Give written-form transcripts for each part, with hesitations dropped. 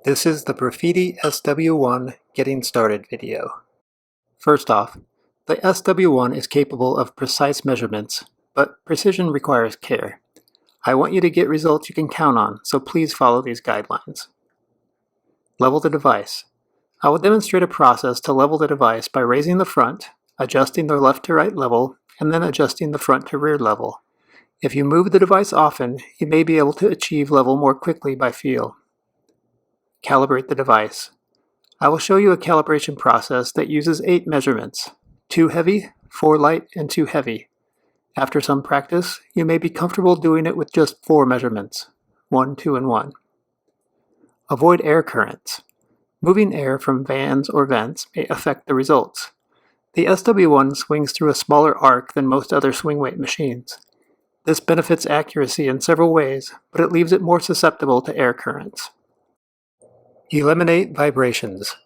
This is the Briffidi SW1 Getting Started video. First off, the SW1 is capable of precise measurements, but precision requires care. I want you to get results you can count on, so please follow these guidelines. Level the device. I will demonstrate a process to level the device by raising the front, adjusting the left to right level, and then adjusting the front to rear level. If you move the device often, you may be able to achieve level more quickly by feel. Calibrate the device. I will show you a calibration process that uses 8 measurements: 2 heavy, 4 light, and 2 heavy. After some practice, you may be comfortable doing it with just 4 measurements: 1, 2, and 1. Avoid air currents. Moving air from fans or vents may affect the results. The SW1 swings through a smaller arc than most other swing weight machines. This benefits accuracy in several ways, but it leaves it more susceptible to air currents. Eliminate vibrations.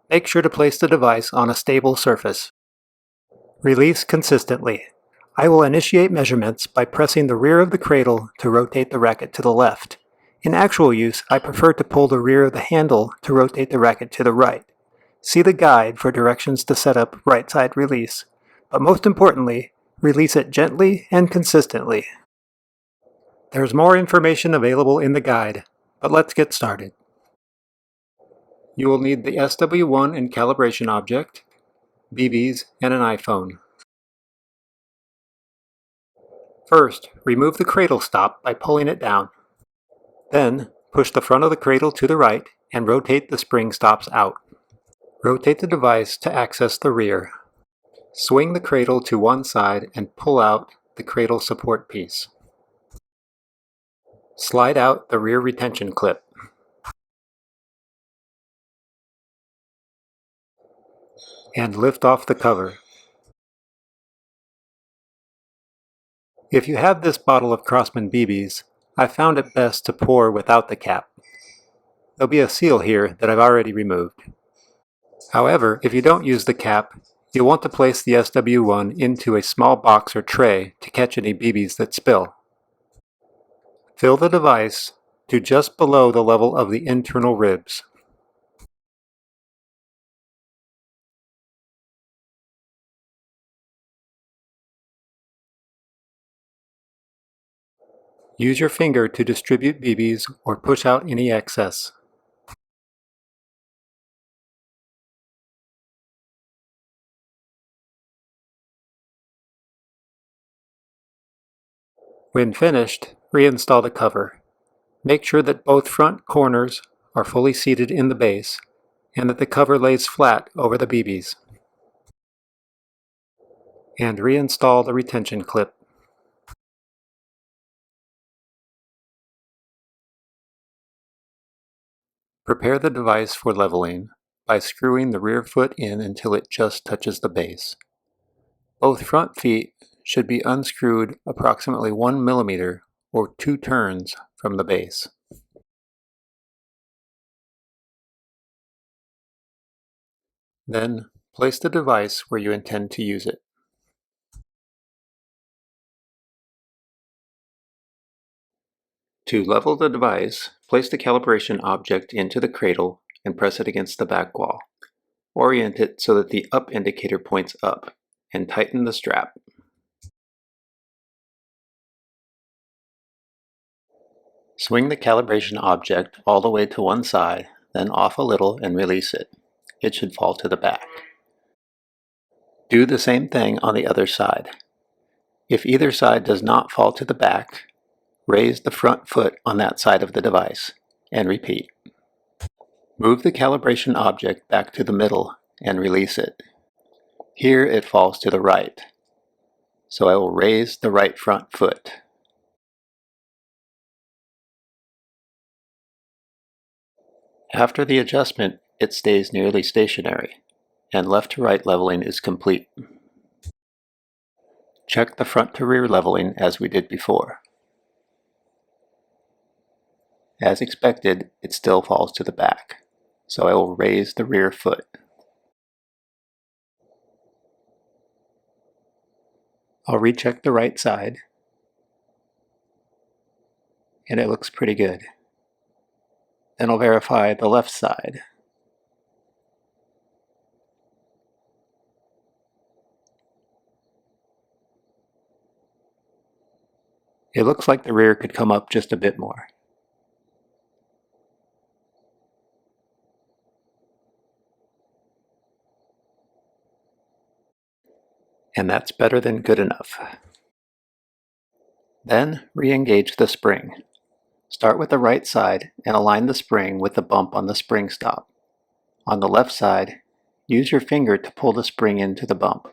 Make sure to place the device on a stable surface. Release consistently. I will initiate measurements by pressing the rear of the cradle to rotate the racket to the left. In actual use, I prefer to pull the rear of the handle to rotate the racket to the right. See the guide for directions to set up right side release, but most importantly, release it gently and consistently. There's more information available in the guide, but let's get started. You will need the SW1 and calibration object, BBs, and an iPhone. First, remove the cradle stop by pulling it down. Then, push the front of the cradle to the right and rotate the spring stops out. Rotate the device to access the rear. Swing the cradle to one side and pull out the cradle support piece. Slide out the rear retention clip. And lift off the cover. If you have this bottle of Crosman BBs, I found it best to pour without the cap. There'll be a seal here that I've already removed. However, if you don't use the cap, you'll want to place the SW1 into a small box or tray to catch any BBs that spill. Fill the device to just below the level of the internal ribs. Use your finger to distribute BBs or push out any excess. When finished, reinstall the cover. Make sure that both front corners are fully seated in the base and that the cover lays flat over the BBs. And reinstall the retention clip. Prepare the device for leveling by screwing the rear foot in until it just touches the base. Both front feet should be unscrewed approximately 1 millimeter or 2 turns from the base. Then, place the device where you intend to use it. To level the device, place the calibration object into the cradle and press it against the back wall. Orient it so that the up indicator points up, and tighten the strap. Swing the calibration object all the way to one side, then off a little and release it. It should fall to the back. Do the same thing on the other side. If either side does not fall to the back, raise the front foot on that side of the device, and repeat. Move the calibration object back to the middle and release it. Here it falls to the right, so I will raise the right front foot. After the adjustment, it stays nearly stationary, and left to right leveling is complete. Check the front to rear leveling as we did before. As expected, it still falls to the back, so I will raise the rear foot. I'll recheck the right side, and it looks pretty good. Then I'll verify the left side. It looks like the rear could come up just a bit more. And that's better than good enough. Then re-engage the spring. Start with the right side and align the spring with the bump on the spring stop. On the left side, use your finger to pull the spring into the bump.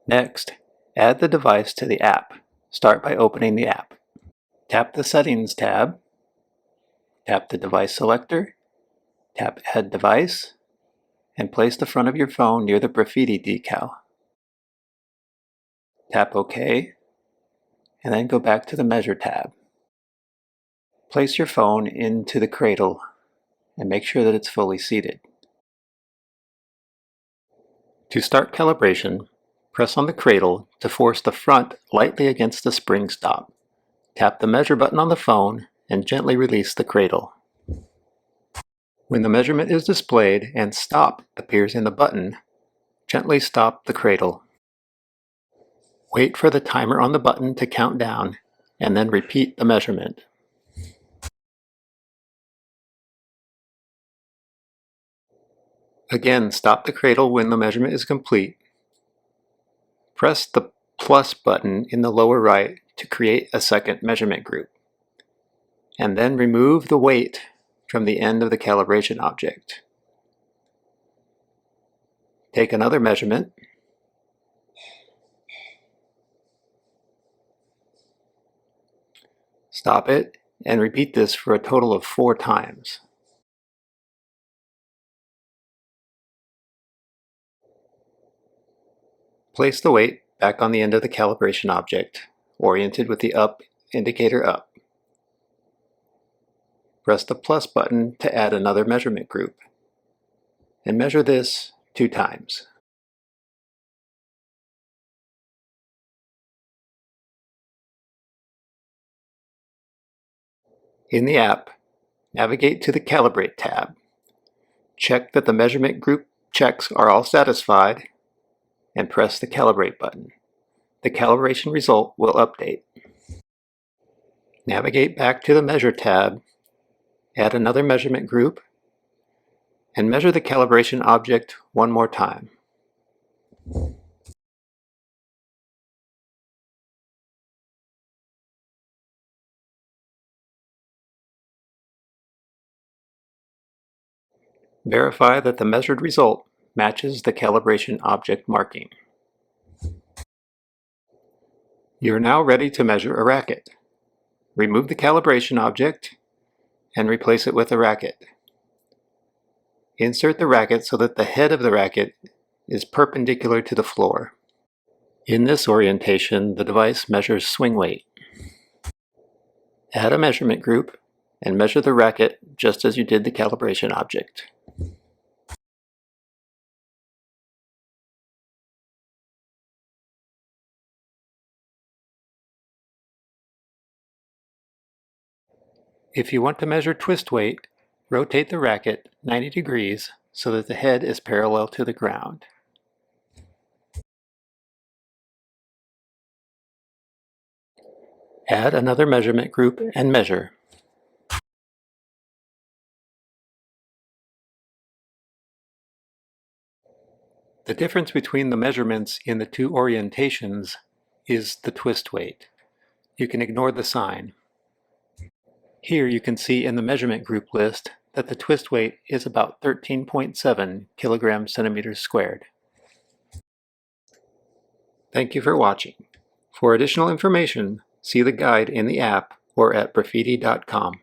Next, add the device to the app. Start by opening the app. Tap the Settings tab, tap the device selector, tap Add Device, and place the front of your phone near the Briffidi decal. Tap OK, and then go back to the Measure tab. Place your phone into the cradle and make sure that it's fully seated. To start calibration, press on the cradle to force the front lightly against the spring stop. Tap the measure button on the phone and gently release the cradle. When the measurement is displayed and Stop appears in the button, gently stop the cradle. Wait for the timer on the button to count down and then repeat the measurement. Again, stop the cradle when the measurement is complete. Press the plus button in the lower right to create a second measurement group. And then remove the weight from the end of the calibration object. Take another measurement. Stop it and repeat this for a total of 4 times. Place the weight back on the end of the calibration object, oriented with the up indicator up. Press the plus button to add another measurement group, and measure this 2 times. In the app, navigate to the Calibrate tab. Check that the measurement group checks are all satisfied, and press the Calibrate button. The calibration result will update. Navigate back to the Measure tab, add another measurement group, and measure the calibration object one more time. Verify that the measured result matches the calibration object marking. You are now ready to measure a racket. Remove the calibration object and replace it with a racket. Insert the racket so that the head of the racket is perpendicular to the floor. In this orientation, the device measures swing weight. Add a measurement group and measure the racket just as you did the calibration object. If you want to measure twist weight, rotate the racket 90 degrees so that the head is parallel to the ground. Add another measurement group and measure. The difference between the measurements in the 2 orientations is the twist weight. You can ignore the sign. Here you can see in the measurement group list that the twist weight is about 13.7 kilograms centimeters squared. Thank you for watching. For additional information, see the guide in the app or at briffidi.com.